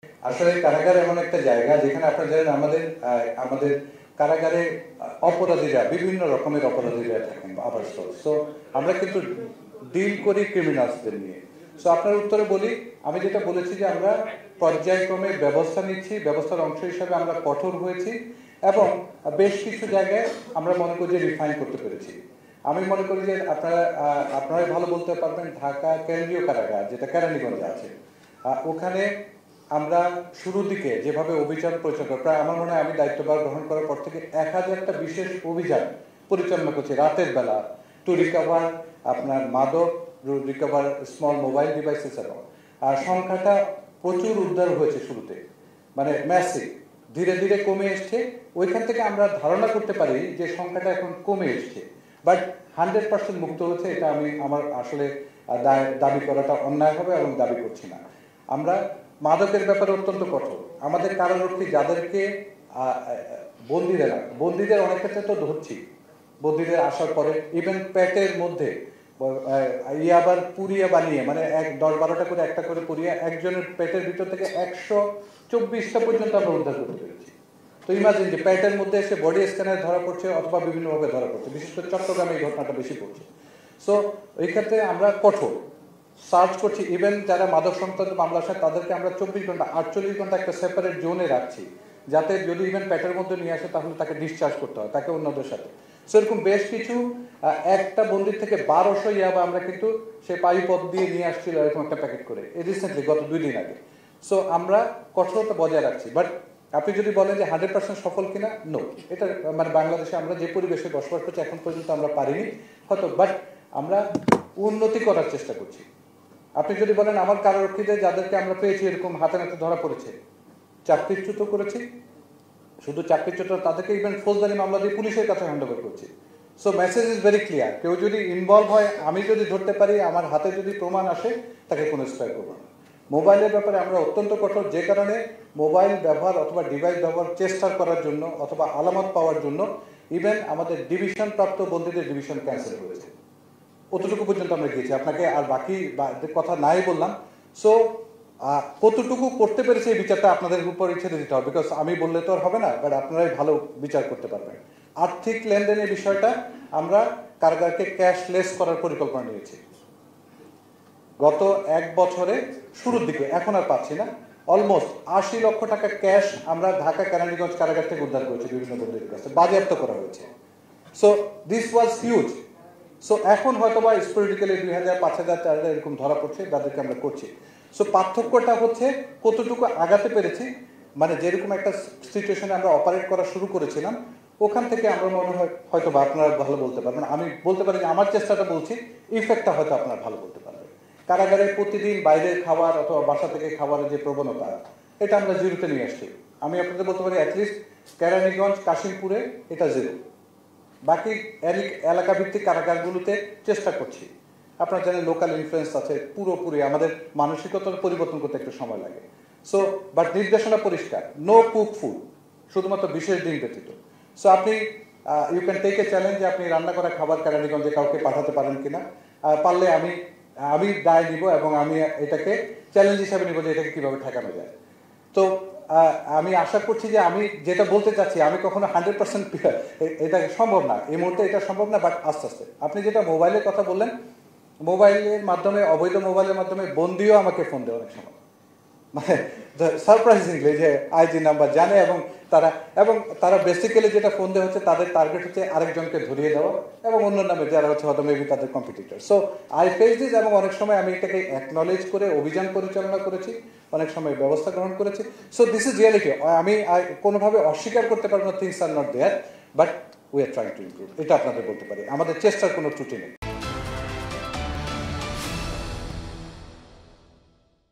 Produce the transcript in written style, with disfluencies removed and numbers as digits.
আসলে কারাগার এমন একটা জায়গা যেখানে আপনারা জানেন আমাদের কারাগারে অপরাধীরা বিভিন্ন রকমের অপরাধীরা থাকেন আবার সো আমরা কিন্তু ডিল করি ক্রিমিনালসদের নিয়ে। সো আপনার উত্তরে বলি, আমি যেটা বলেছি যে আমরা পর্যায়ক্রমে ব্যবস্থা নিচ্ছি, ব্যবস্থার অংশ হিসাবে আমরা কঠোর হয়েছি এবং বেশ কিছু জায়গায় আমরা মনে করি যে রিফাইন করতে পেরেছি। আমি মনে করি যে আপনারাই ভালো বলতে পারবেন, ঢাকা কেন্দ্রীয় কারাগার যেটা কেরানীগঞ্জে আছে, ওখানে আমরা শুরুর দিকে যেভাবে অভিযান পরিচালনা, প্রায় আমার মনে হয় আমি দায়িত্বভার গ্রহণ করার পর থেকে 1000টা বিশেষ অভিযান পরিচালনা করছি রাতের বেলা, টু রিকভার আপনার মাদক, রিকভার স্মল মোবাইল ডিভাইসেস এবং সংখ্যাটা প্রচুর উদ্ধার হয়েছে শুরুতে, মানে ম্যাসিভ। ধীরে ধীরে কমে এসছে, ওইখান থেকে আমরা ধারণা করতে পারি যে সংখ্যাটা এখন কমে এসছে, বাট 100% মুক্ত হচ্ছে এটা আমি আমার আসলে দাবি করাটা অন্যায় হবে এবং দাবি করছি না। আমরা মাদকের ব্যাপারে অত্যন্ত কঠোর। আমাদের কারারক্ষী যাদেরকে বন্দীদের অনেক ক্ষেত্রে তো ধরছি, বন্দীদের আসার পরে ইভেন পেটের মধ্যে আবার পুরিয়া বানিয়ে, মানে 10-12টা করে একটা করে পুরিয়া একজনের পেটের ভিতর থেকে 124টা পর্যন্ত আমরা উদ্ধার করতে পেরেছি। তো ইমাজিন যে পেটের মধ্যে এসে বডি স্ক্যানার ধরা পড়ছে অথবা বিভিন্নভাবে ধরা পড়ছে, বিশেষ করে চট্টগ্রামে এই ঘটনাটা বেশি পড়ছে। সো এই ক্ষেত্রে আমরা কঠোর সার্চ করছি। ইভেন যারা মাদক সংক্রান্ত মামলা আসে তাদেরকে আমরা 24 ঘন্টা 48 ঘন্টা একটা সেপারেট জোনে রাখছি, যাতে যদি ইভেন পেটের মধ্যে নিয়ে আসে তাহলে তাকে ডিসচার্জ করতে হয়, তাকে অন্যদের সাথে। সো এরকম বেশ কিছু, একটা বন্দির থেকে 1200 ইয়াবা আমরা কিন্তু সে পায়ুপথ দিয়ে নিয়ে আসছিল এরকম একটা প্যাকেট করে, রিসেন্টলি গত 2 দিন আগে। সো আমরা কঠোরতা বজায় রাখছি। বাট আপনি যদি বলেন যে 100% সফল কিনা, নো। এটা মানে বাংলাদেশে আমরা যে পরিবেশে বসবাস করছি এখন পর্যন্ত আমরা পারিনি হয়তো, বাট আমরা উন্নতি করার চেষ্টা করছি। আপনি যদি বলেন আমার কারারক্ষীদের যাদেরকে আমরা পেয়েছি এরকম হাতে নাতে ধরা পড়েছে, চাকরিচ্যুত করেছি, শুধু চাকরিচ্যুত তাদেরকে ইভেন ফৌজদারি মামলা দিয়ে পুলিশের কাছে হ্যান্ডওভার করছি। So message is very clear, কেউ যদি ইনভলভ হয়, আমি যদি ধরতে পারি, আমার হাতে যদি প্রমাণ আসে, তাকে কোনো স্পেয়ার করবো না। মোবাইলের ব্যাপারে আমরা অত্যন্ত কঠোর, যে কারণে মোবাইল ব্যবহার অথবা ডিভাইস ব্যবহার চেষ্টা করার জন্য অথবা আলামত পাওয়ার জন্য ইভেন আমাদের ডিভিশন প্রাপ্ত বন্দীদের ডিভিশন ক্যান্সেল হয়েছে। অতটুকু পর্যন্ত আমরা গিয়েছি, আপনাকে আর বাকি কথা নাই বললাম। সো কতটুকু করতে পেরেছে এই বিচারটা আপনাদের উপর ছেড়ে দিতে হবে, বিকজ আমি বললে তো আর হবে না, বাট আপনারাই ভালো বিচার করতে পারবেন। আর্থিক লেনদেনের বিষয়টা আমরা কারাগারকে ক্যাশলেস করার পরিকল্পনা নিয়েছি। গত 1 বছরে শুরুর দিকে, এখন আর পাচ্ছি না, অলমোস্ট 80 লক্ষ টাকা ক্যাশ আমরা ঢাকা কেরানীগঞ্জ কারাগার থেকে উদ্ধার করেছি, বিভিন্ন বন্দীদের কাছে বাজেয়াপ্ত করা হয়েছে। So this was huge. So এখন হয়তো বা স্পোরেডিক্যালি 2000, 5000, 4000 এরকম ধরা পড়ছে, তাদেরকে আমরা করছি। সো পার্থক্যটা হচ্ছে কতটুকু আগাতে পেরেছি, মানে যেরকম একটা সিচুয়েশনে আমরা অপারেট করা শুরু করেছিলাম, ওখান থেকে আমরা মনে হয় হয়তো বা আপনারা ভালো বলতে পারবেন। আমি বলতে পারি যে আমার চেষ্টাটা বলছি, ইফেক্টটা হয়তো আপনারা ভালো বলতে পারবেন। কারাগারে প্রতিদিন বাইরে খাবার অথবা বাসা থেকে খাবারের যে প্রবণতা, এটা আমরা জিরোতে নিয়ে আসছি। আমি আপনাদের বলতে পারি অ্যাটলিস্ট কেরানীগঞ্জ, কাশিমপুরে এটা জিরো। বাকি এলাকা ভিত্তিক কারাগারগুলোতে চেষ্টা করছি। আপনারা জানেন লোকাল ইনফ্লুয়েন্স আছে, পুরোপুরি আমাদের মানসিকতার পরিবর্তন করতে একটু সময় লাগে। সো বাট নির্দেশনা পরিষ্কার, নো কুক ফুড, শুধুমাত্র বিশেষ দিন ব্যতীত। সো আপনি you can take a challenge যে আপনি রান্না করা খাবার কেরানীগঞ্জে কাউকে পাঠাতে পারেন কিনা, পারলে আমি দায় নিব এবং আমি এটাকে চ্যালেঞ্জ হিসাবে নিব যে এটাকে কীভাবে ঠেকানো যায়। তো আমি আশা করছি যে আমি যেটা বলতে চাচ্ছি, আমি কখনো 100% এটা সম্ভব না, এই মুহূর্তে এটা সম্ভব না, বাট আস্তে আস্তে। আপনি যেটা মোবাইলের কথা বললেন, মোবাইলের মাধ্যমে, অবৈধ মোবাইলের মাধ্যমে বন্দিও আমাকে ফোন দেয় অনেক সময়, মানে সারপ্রাইজিংলি যে আইজি নাম্বার জানে এবং তারা বেসিক্যালি যেটা ফোন দেওয়া হচ্ছে, তাদের টার্গেট হচ্ছে আরেকজনকে ধরিয়ে দেওয়া এবং অন্য নামে যারা হচ্ছে হয়তো মেবি তাদের competitor. So I face this, এবং অনেক সময় আমি এটাকে অ্যাকনলেজ করে অভিযান পরিচালনা করেছি, অনেক সময় ব্যবস্থা গ্রহণ করেছি। So this is reality. আমি কোনোভাবে অস্বীকার করতে পারবো না things are not there, but we are trying to improve, এটা আপনাদের বলতে পারি। আমাদের চেষ্টার কোনো ত্রুটি নেই।